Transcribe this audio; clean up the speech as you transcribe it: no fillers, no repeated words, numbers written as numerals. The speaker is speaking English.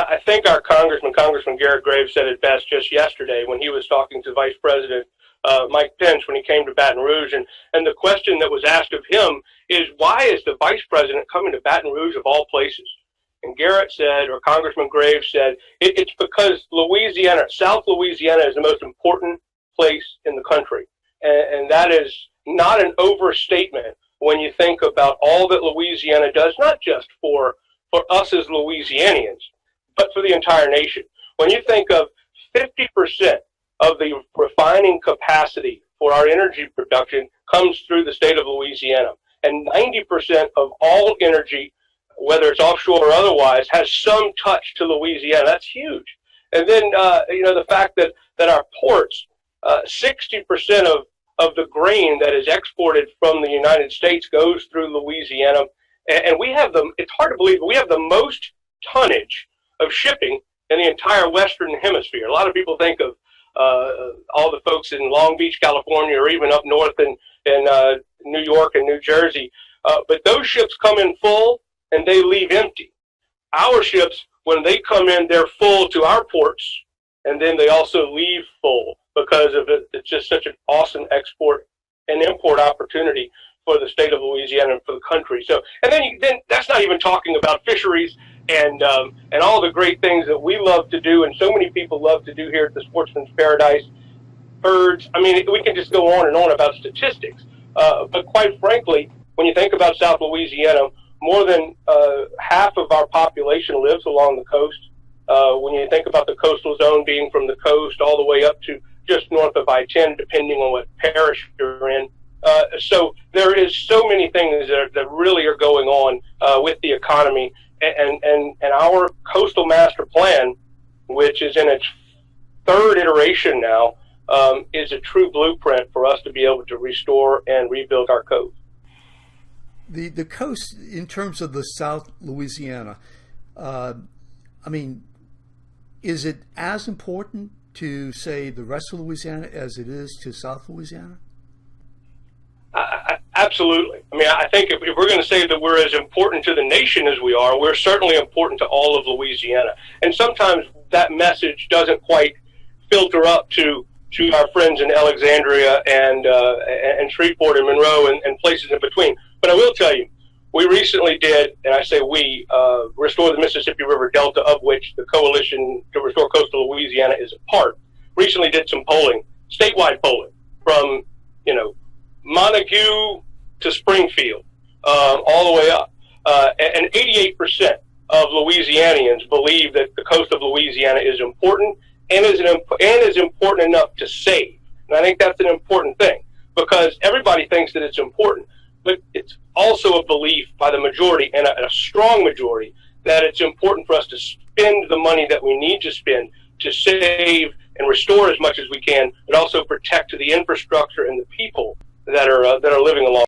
I think our Congressman Garrett Graves, said it best just yesterday when he was talking to Vice President Mike Pence when he came to Baton Rouge. And the question that was asked of him is, why is the Vice President coming to Baton Rouge of all places? And Garrett said, or Congressman Graves said, it's because Louisiana, South Louisiana, is the most important place in the country. And that is not an overstatement when you think about all that Louisiana does, not just for us as Louisianians, but for the entire nation. When you think of 50% of the refining capacity for our energy production comes through the state of Louisiana, and 90% of all energy, whether it's offshore or otherwise, has some touch to Louisiana. That's huge. And then, the fact that our ports, 60% of the grain that is exported from the United States goes through Louisiana. And we have it's hard to believe, but we have the most tonnage of shipping in the entire Western Hemisphere. A lot of people think of all the folks in Long Beach, California, or even up north in New York and New Jersey. But those ships come in full and they leave empty. Our ships, when they come in, they're full to our ports, and then they also leave full because of it. It's just such an awesome export and import opportunity for the state of Louisiana and for the country. So, and then that's not even talking about fisheries and all the great things that we love to do, and so many people love to do here at the Sportsman's Paradise. Birds. I mean, we can just go on and on about statistics. But quite frankly, when you think about South Louisiana, more than half of our population lives along the coast. When you think about the coastal zone being from the coast all the way up to just north of I-10, depending on what parish you're in. So there is so many things that really are going on with the economy, and our coastal master plan, which is in its third iteration now, is a true blueprint for us to be able to restore and rebuild our coast. The coast, in terms of the South Louisiana, is it as important to, say, the rest of Louisiana as it is to South Louisiana? Absolutely. I mean, I think if we're going to say that we're as important to the nation as we are, we're certainly important to all of Louisiana. And sometimes that message doesn't quite filter up to our friends in Alexandria and Shreveport and Monroe and places in between. But I will tell you, we recently did, and I say we, Restore the Mississippi River Delta, of which the Coalition to Restore Coastal Louisiana is a part, recently did some polling, statewide polling, from, Montague to Springfield, all the way up. And 88% of Louisianians believe that the coast of Louisiana is important and is important enough to save. And I think that's an important thing, because everybody thinks that it's important, but it's also a belief by the majority, and a strong majority, that it's important for us to spend the money that we need to spend to save and restore as much as we can, but also protect the infrastructure and the people that are living along